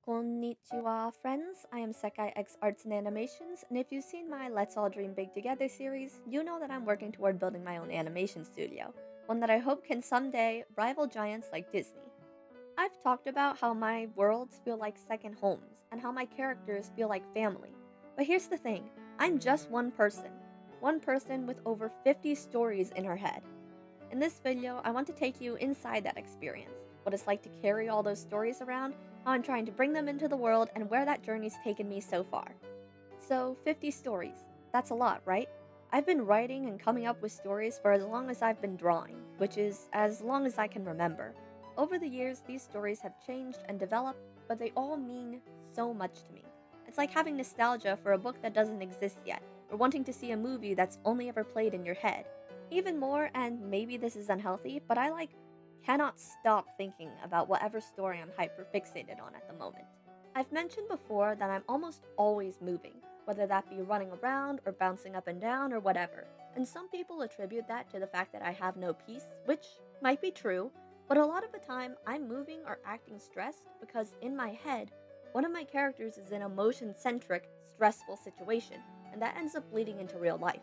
Konnichiwa, friends. I am Sekai X Arts and Animations, and if you've seen my Let's All Dream Big Together series, you know that I'm working toward building my own animation studio, one that I hope can someday rival giants like Disney. I've talked about how my worlds feel like second homes, and how my characters feel like family. But here's the thing, I'm just one person with over 50 stories in her head. In this video, I want to take you inside that experience, what it's like to carry all those stories around, how I'm trying to bring them into the world, and where that journey's taken me so far. So, 50 stories. That's a lot, right? I've been writing and coming up with stories for as long as I've been drawing, which is as long as I can remember. Over the years, these stories have changed and developed, but they all mean so much to me. It's like having nostalgia for a book that doesn't exist yet, or wanting to see a movie that's only ever played in your head. Even more, and maybe this is unhealthy, but cannot stop thinking about whatever story I'm hyperfixated on at the moment. I've mentioned before that I'm almost always moving, whether that be running around or bouncing up and down or whatever. And some people attribute that to the fact that I have no peace, which might be true, but a lot of the time I'm moving or acting stressed because in my head, one of my characters is in a motion centric, stressful situation, and that ends up bleeding into real life.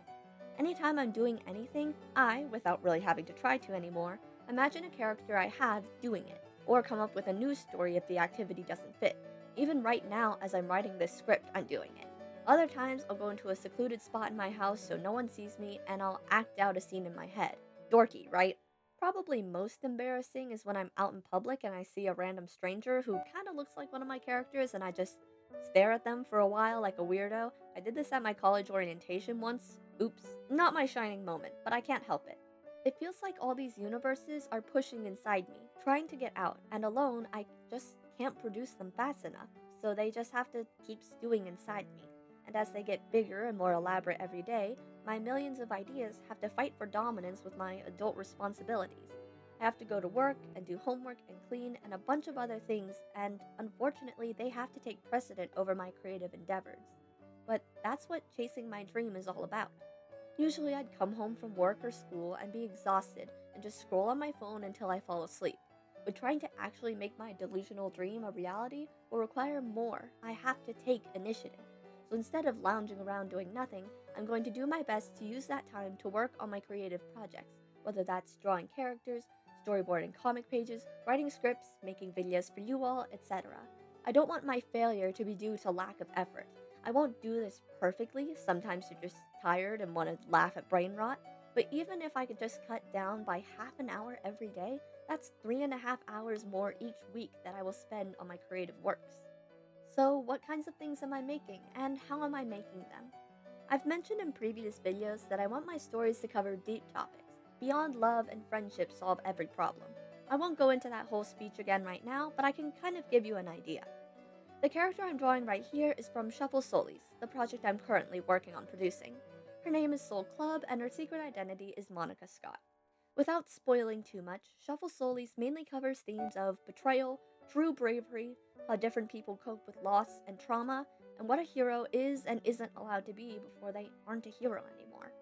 Anytime I'm doing anything, I, without really having to try to anymore, imagine a character I have doing it, or come up with a new story if the activity doesn't fit. Even right now, as I'm writing this script, I'm doing it. Other times, I'll go into a secluded spot in my house so no one sees me and I'll act out a scene in my head. Dorky, right? Probably most embarrassing is when I'm out in public and I see a random stranger who kinda looks like one of my characters and I just stare at them for a while like a weirdo. I did this at my college orientation once. Oops, not my shining moment, but I can't help it. It feels like all these universes are pushing inside me, trying to get out, and alone I just can't produce them fast enough, so they just have to keep stewing inside me. And as they get bigger and more elaborate every day, my millions of ideas have to fight for dominance with my adult responsibilities. I have to go to work and do homework and clean and a bunch of other things, and unfortunately, they have to take precedent over my creative endeavors. But that's what chasing my dream is all about. Usually, I'd come home from work or school and be exhausted and just scroll on my phone until I fall asleep. But trying to actually make my delusional dream a reality will require more. I have to take initiative. So instead of lounging around doing nothing, I'm going to do my best to use that time to work on my creative projects, whether that's drawing characters, storyboarding comic pages, writing scripts, making videos for you all, etc. I don't want my failure to be due to lack of effort. I won't do this perfectly, sometimes you're just tired and want to laugh at brain rot, but even if I could just cut down by half an hour every day, that's 3.5 hours more each week that I will spend on my creative works. So, what kinds of things am I making, and how am I making them? I've mentioned in previous videos that I want my stories to cover deep topics. Beyond love and friendship solve every problem. I won't go into that whole speech again right now, but I can kind of give you an idea. The character I'm drawing right here is from Soulise, the project I'm currently working on producing. Her name is Soul Club, and her secret identity is Monica Scott. Without spoiling too much, Shuffle Soulise mainly covers themes of betrayal, true bravery, how different people cope with loss and trauma, and what a hero is and isn't allowed to be before they aren't a hero anymore.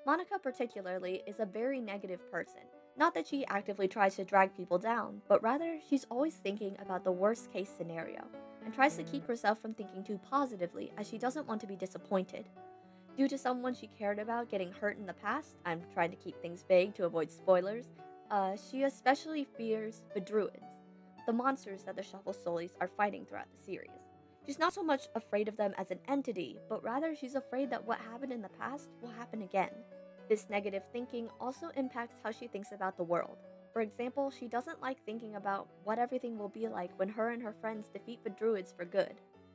Monica, particularly, is a very negative person. Not that she actively tries to drag people down, but rather she's always thinking about the worst case scenario, and tries to keep herself from thinking too positively as she doesn't want to be disappointed. Due to someone she cared about getting hurt in the past, I'm trying to keep things vague to avoid spoilers, she especially fears the druids, the monsters that the Shuffle Soulies are fighting throughout the series. She's not so much afraid of them as an entity, but rather she's afraid that what happened in the past will happen again. This negative thinking also impacts how she thinks about the world. For example, she doesn't like thinking about what everything will be like when her and her friends defeat the druids for good.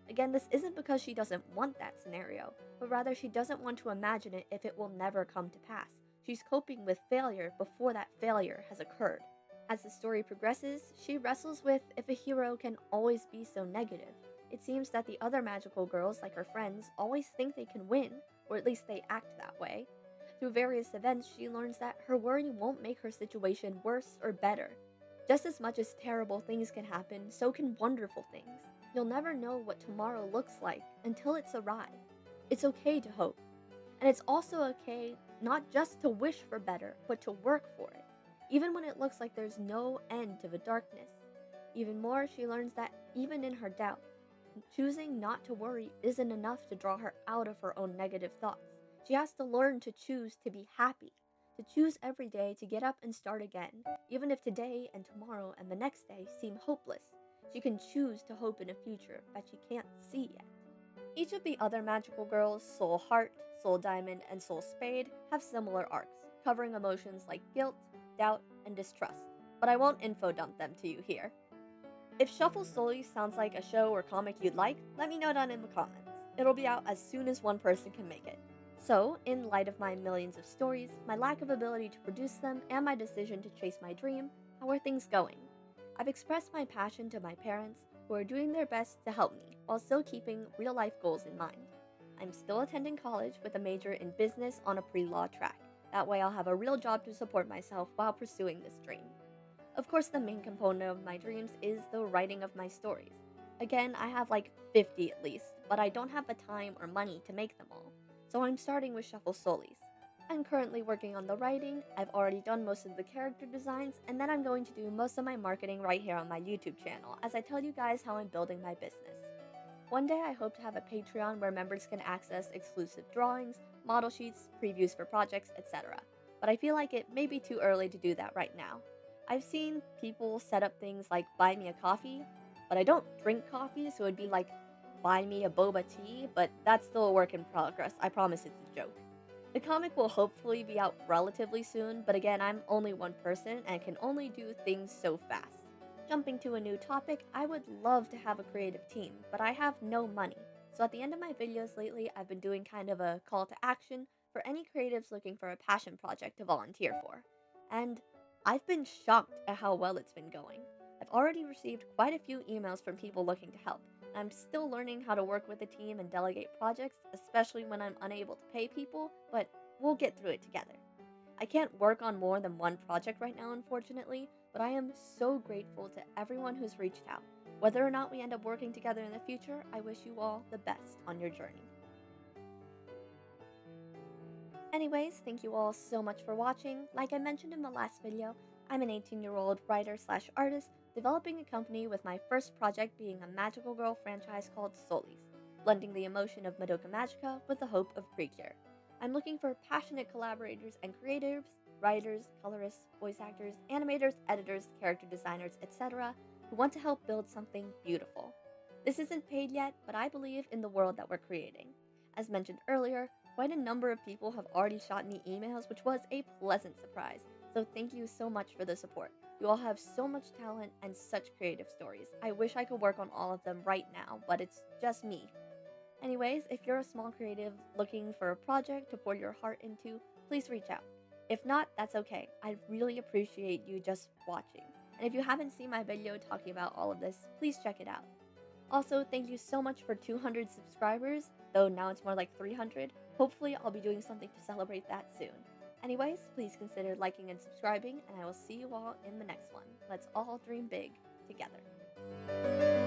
Again, this isn't because she doesn't want that scenario, but rather she doesn't want to imagine it if it will never come to pass. She's coping with failure before that failure has occurred. As the story progresses, she wrestles with if a hero can always be so negative. It seems that the other magical girls, like her friends, always think they can win, or at least they act that way. Through various events, she learns that her worry won't make her situation worse or better. Just as much as terrible things can happen, so can wonderful things. You'll never know what tomorrow looks like until it's arrived. It's okay to hope. And it's also okay not just to wish for better, but to work for it, even when it looks like there's no end to the darkness. Even more, she learns that even in her doubt, choosing not to worry isn't enough to draw her out of her own negative thoughts. She has to learn to choose to be happy, to choose every day to get up and start again, even if today and tomorrow and the next day seem hopeless. She can choose to hope in a future that she can't see yet. Each of the other magical girls, Soul Heart, Soul Diamond, and Soul Spade, have similar arcs, covering emotions like guilt, doubt, and distrust, but I won't info dump them to you here. If Shuffle Soulise sounds like a show or comic you'd like, let me know down in the comments. It'll be out as soon as one person can make it. So, in light of my millions of stories, my lack of ability to produce them, and my decision to chase my dream, how are things going? I've expressed my passion to my parents, who are doing their best to help me, while still keeping real life goals in mind. I'm still attending college with a major in business on a pre-law track. That way I'll have a real job to support myself while pursuing this dream. Of course, the main component of my dreams is the writing of my stories. Again, I have like 50 at least, but I don't have the time or money to make them all, so I'm starting with Shuffle Solis. I'm currently working on the writing, I've already done most of the character designs, and then I'm going to do most of my marketing right here on my YouTube channel as I tell you guys how I'm building my business. One day I hope to have a Patreon where members can access exclusive drawings, model sheets, previews for projects, etc. But I feel like it may be too early to do that right now. I've seen people set up things like buy me a coffee, but I don't drink coffee, so it'd be like buy me a boba tea, but that's still a work in progress. I promise it's a joke. The comic will hopefully be out relatively soon, but again, I'm only one person and can only do things so fast. Jumping to a new topic, I would love to have a creative team, but I have no money. So at the end of my videos lately, I've been doing kind of a call to action for any creatives looking for a passion project to volunteer for. And I've been shocked at how well it's been going. I've already received quite a few emails from people looking to help. I'm still learning how to work with a team and delegate projects, especially when I'm unable to pay people, but we'll get through it together. I can't work on more than one project right now, unfortunately, but I am so grateful to everyone who's reached out. Whether or not we end up working together in the future, I wish you all the best on your journey. Anyways, thank you all so much for watching. Like I mentioned in the last video, I'm an 18-year-old writer/artist developing a company with my first project being a magical girl franchise called Soulise, blending the emotion of Madoka Magica with the hope of Precure. I'm looking for passionate collaborators and creatives, writers, colorists, voice actors, animators, editors, character designers, etc., who want to help build something beautiful. This isn't paid yet, but I believe in the world that we're creating. As mentioned earlier, quite a number of people have already shot me emails, which was a pleasant surprise, so thank you so much for the support. You all have so much talent and such creative stories. I wish I could work on all of them right now, but it's just me. Anyways, if you're a small creative looking for a project to pour your heart into, please reach out. If not, that's okay. I really appreciate you just watching. And if you haven't seen my video talking about all of this, please check it out. Also, thank you so much for 200 subscribers, though now it's more like 300. Hopefully, I'll be doing something to celebrate that soon. Anyways, please consider liking and subscribing, and I will see you all in the next one. Let's all dream big together.